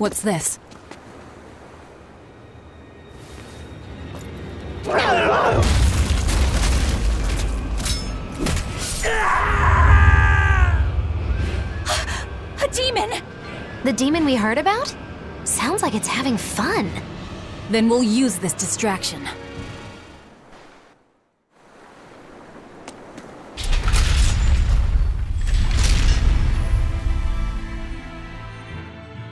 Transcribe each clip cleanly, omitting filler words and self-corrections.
What's this? A demon! The demon we heard about? Sounds like it's having fun. Then we'll use this distraction.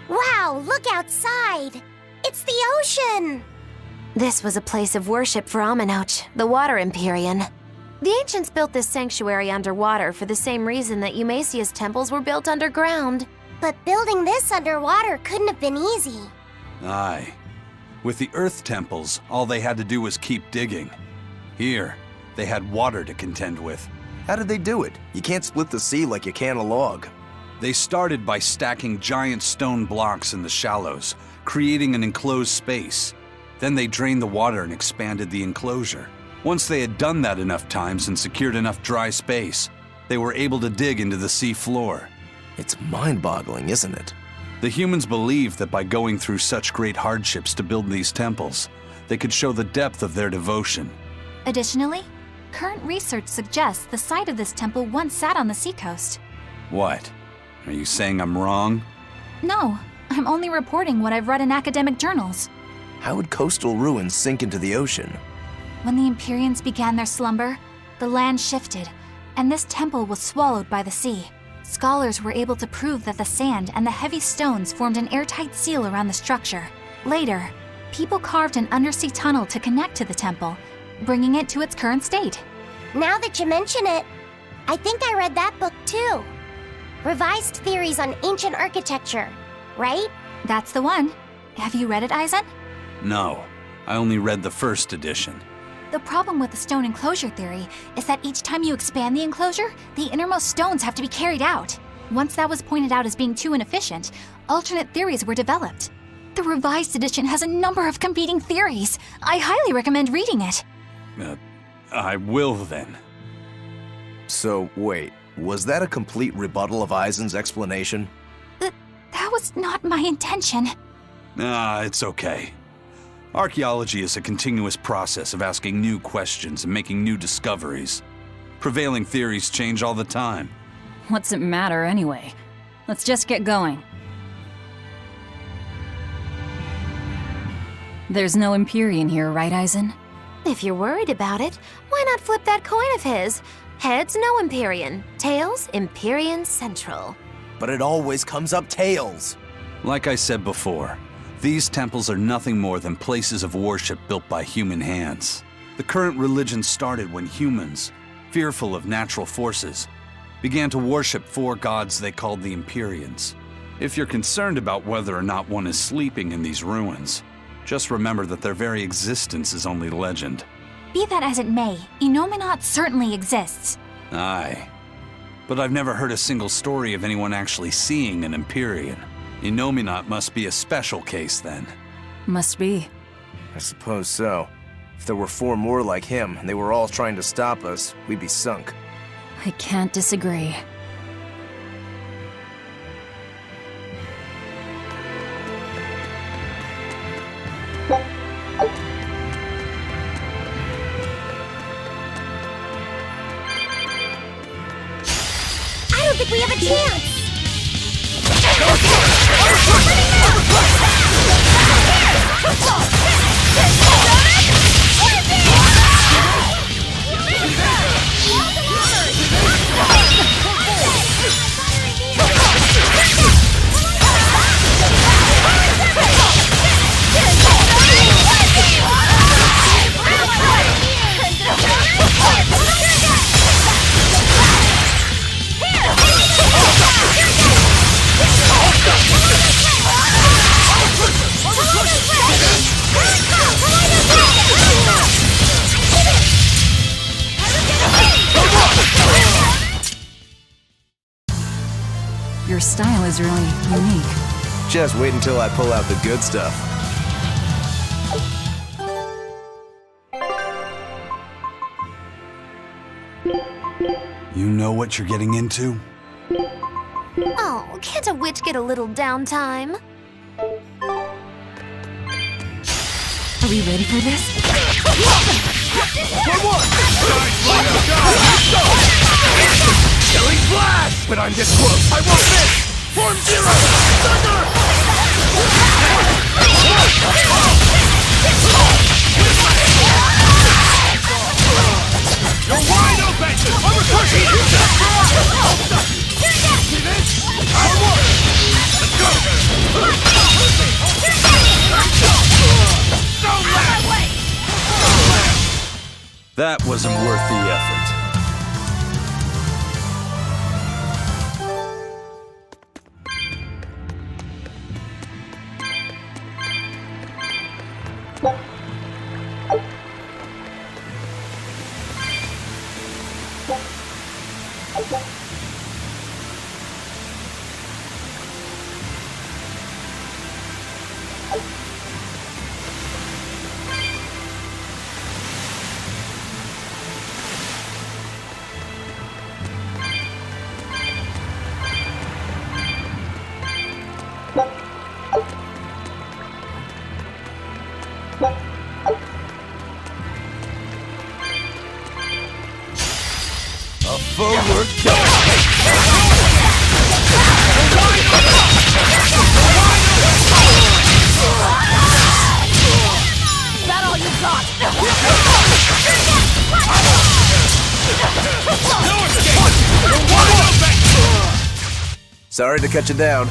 Wow, look outside! It's the ocean! This was a place of worship for Aminoch, the Water Empyrean. The ancients built this sanctuary underwater for the same reason that Eumasia's temples were built underground. But building this underwater couldn't have been easy. Aye. With the Earth temples, all they had to do was keep digging. Here, they had water to contend with. How did they do it? You can't split the sea like you can a log. They started by stacking giant stone blocks in the shallows, creating an enclosed space. Then they drained the water and expanded the enclosure. Once they had done that enough times and secured enough dry space, they were able to dig into the sea floor. It's mind-boggling, isn't it? The humans believed that by going through such great hardships to build these temples, they could show the depth of their devotion. Additionally, current research suggests the site of this temple once sat on the seacoast. What? Are you saying I'm wrong? No, I'm only reporting what I've read in academic journals. How would coastal ruins sink into the ocean? When the Empyreans began their slumber, the land shifted, and this temple was swallowed by the sea. Scholars were able to prove that the sand and the heavy stones formed an airtight seal around the structure. Later, people carved an undersea tunnel to connect to the temple, bringing it to its current state. Now that you mention it, I think I read that book too. Revised Theories on Ancient Architecture, right? That's the one. Have you read it, Eisen? No, I only read the first edition. The problem with the stone enclosure theory is that each time you expand the enclosure, the innermost stones have to be carried out. Once that was pointed out as being too inefficient, alternate theories were developed. The revised edition has a number of competing theories. I highly recommend reading it. I will then. So, wait, was that a complete rebuttal of Eisen's explanation? That was not my intention. It's okay. Archaeology is a continuous process of asking new questions and making new discoveries. Prevailing theories change all the time. What's it matter anyway? Let's just get going. There's no Empyrean here, right, Eisen? If you're worried about it, why not flip that coin of his? Heads, no Empyrean. Tails, Empyrean Central. But it always comes up tails. Like I said before, these temples are nothing more than places of worship built by human hands. The current religion started when humans, fearful of natural forces, began to worship four gods they called the Empyreans. If you're concerned about whether or not one is sleeping in these ruins, just remember that their very existence is only legend. Be that as it may, Enominat certainly exists. Aye. But I've never heard a single story of anyone actually seeing an Empyrean. Enominat must be a special case then. Must be. I suppose so. If there were four more like him, and they were all trying to stop us, we'd be sunk. I can't disagree. I don't think we have a chance! Your style is really unique. Just wait until I pull out the good stuff. You know what you're getting into? Oh, can't a witch get a little downtime? Are we ready for this? Killing flash! But I'm this close, I won't miss! Form zero! Thunder! You're wide open! I'm recruiting you! See this? Let's go! That wasn't worth the effort. Forward kill! Is that all you got? Sorry to cut you down.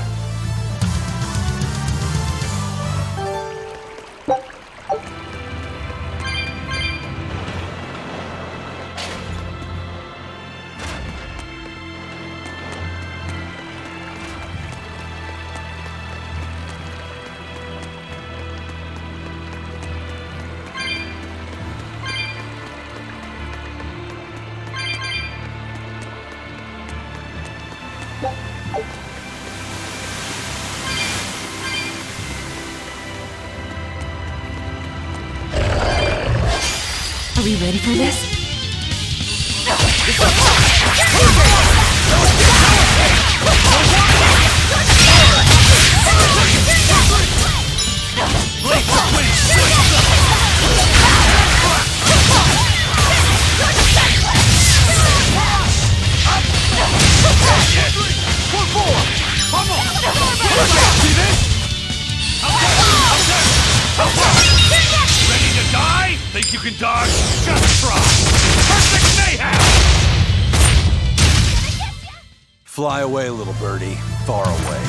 Are we ready for this? Ready to die? Think you can dodge? Just try! Perfect mayhem! Fly away, little birdie. Far away.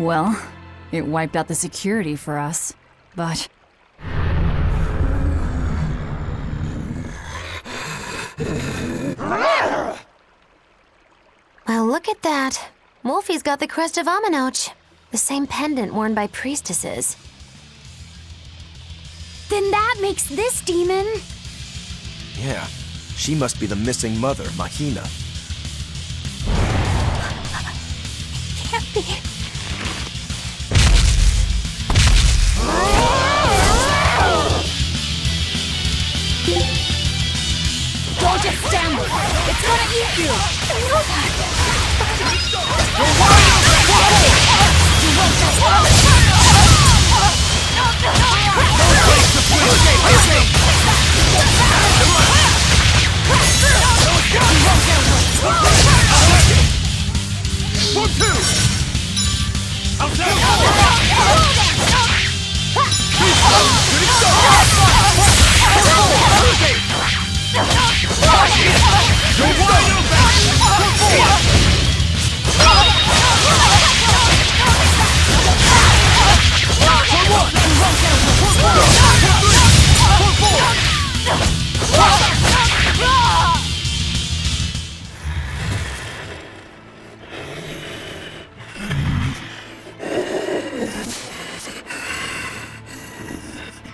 Well, it wiped out the security for us, but... Well, look at that. Wolfie's got the crest of Amenoch, the same pendant worn by priestesses. Then that makes this demon. Yeah, she must be the missing mother, Mahina. Can't be. Don't just stand there! It's gonna eat you! I know that.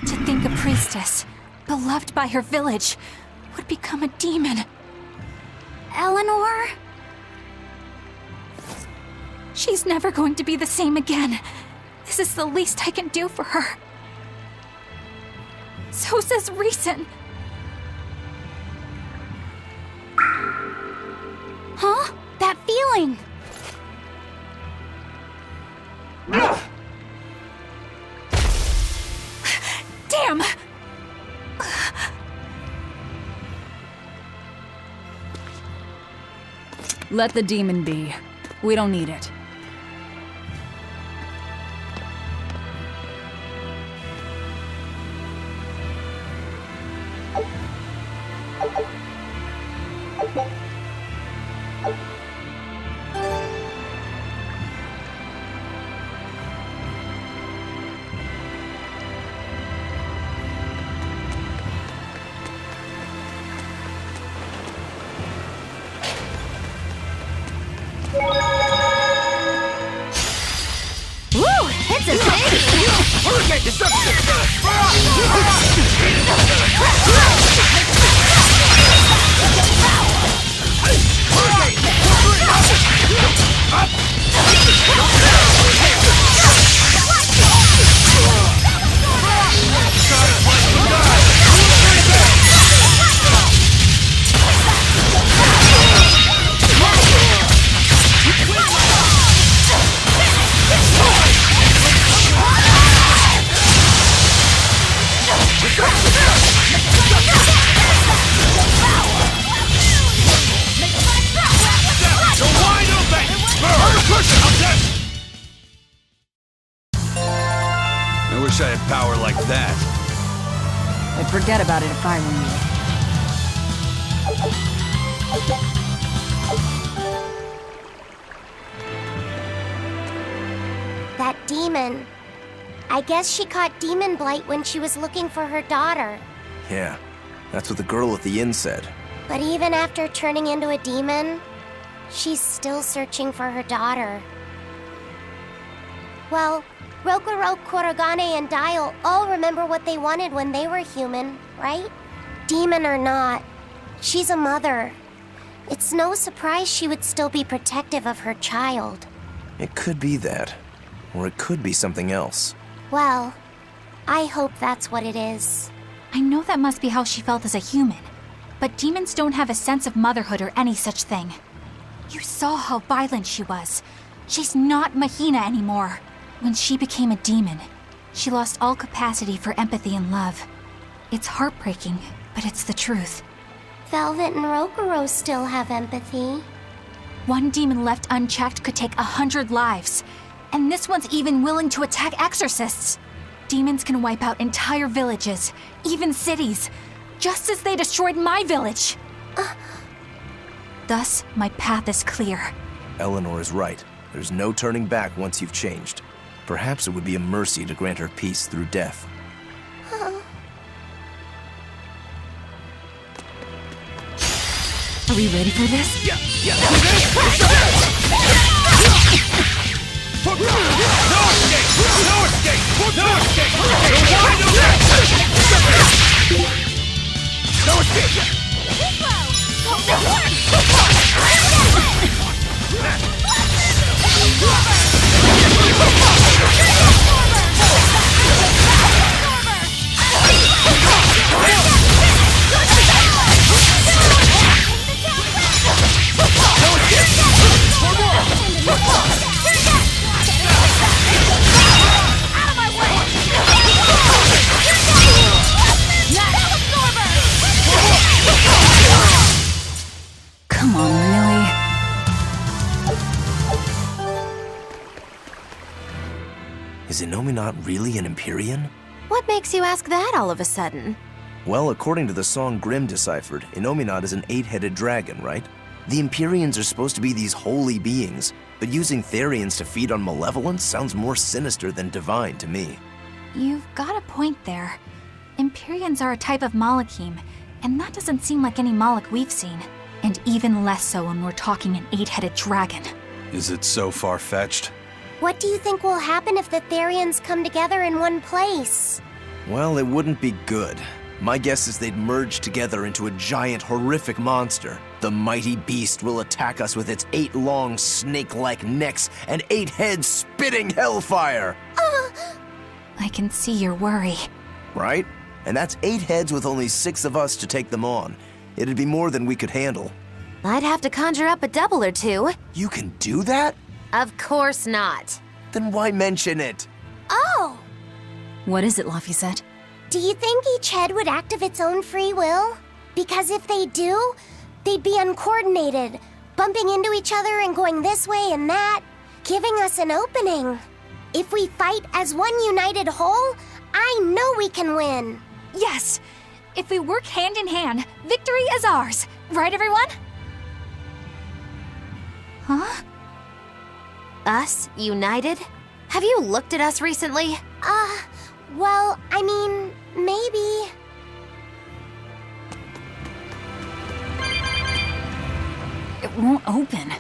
To think a priestess, beloved by her village, would become a demon. Eleanor? She's never going to be the same again. This is the least I can do for her. So says reason. Huh? That feeling! Damn! Let the demon be. We don't need it. I wish I had power like that. I'd forget about it if I were you. That demon. I guess she caught demon blight when she was looking for her daughter. Yeah, that's what the girl at the inn said. But even after turning into a demon, she's still searching for her daughter. Well, Rokurok, Kurogane, and Dial all remember what they wanted when they were human, right? Demon or not, she's a mother. It's no surprise she would still be protective of her child. It could be that. Or it could be something else. Well, I hope that's what it is. I know that must be how she felt as a human, but demons don't have a sense of motherhood or any such thing. You saw how violent she was. She's not Mahina anymore. When she became a demon, she lost all capacity for empathy and love. It's heartbreaking, but it's the truth. Velvet and Rokuro still have empathy. One demon left unchecked could take 100 lives, and this one's even willing to attack exorcists. Demons can wipe out entire villages, even cities, just as they destroyed my village. Thus, my path is clear. Eleanor is right. There's no turning back once you've changed. Perhaps it would be a mercy to grant her peace through death. Are we ready for this? No escape! No escape! No escape! No escape! Come on, really? Is Innominat really an Empyrean? What makes you ask that all of a sudden? Well, according to the song Grimm deciphered, Innominat is an 8-headed dragon, right? The Empyreans are supposed to be these holy beings, but using Therians to feed on malevolence sounds more sinister than divine to me. You've got a point there. Empyreans are a type of Malachim, and that doesn't seem like any Malach we've seen. And even less so when we're talking an 8-headed dragon. Is it so far-fetched? What do you think will happen if the Therians come together in one place? Well, it wouldn't be good. My guess is they'd merge together into a giant, horrific monster. The mighty beast will attack us with its 8 long, snake-like necks and 8 heads spitting hellfire! I can see your worry. Right? And that's 8 heads with only 6 of us to take them on. It'd be more than we could handle. I'd have to conjure up a double or two. You can do that? Of course not. Then why mention it? Oh! What is it, Laphicet? Do you think each head would act of its own free will? Because if they do, they'd be uncoordinated, bumping into each other and going this way and that, giving us an opening. If we fight as one united whole, I know we can win. Yes! If we work hand in hand, victory is ours. Right, everyone? Huh? Us, united? Have you looked at us recently? Well, I mean, maybe. It won't open.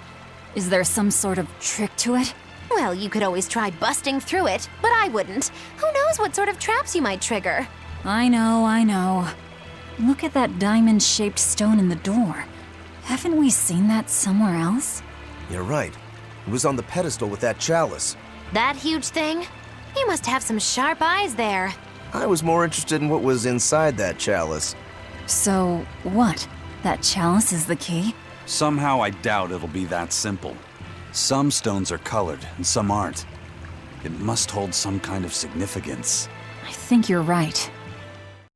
Is there some sort of trick to it? Well, you could always try busting through it, but I wouldn't. Who knows what sort of traps you might trigger? I know. Look at that diamond-shaped stone in the door. Haven't we seen that somewhere else? You're right. It was on the pedestal with that chalice. That huge thing? You must have some sharp eyes there. I was more interested in what was inside that chalice. So, what? That chalice is the key? Somehow I doubt it'll be that simple. Some stones are colored and some aren't. It must hold some kind of significance. I think you're right.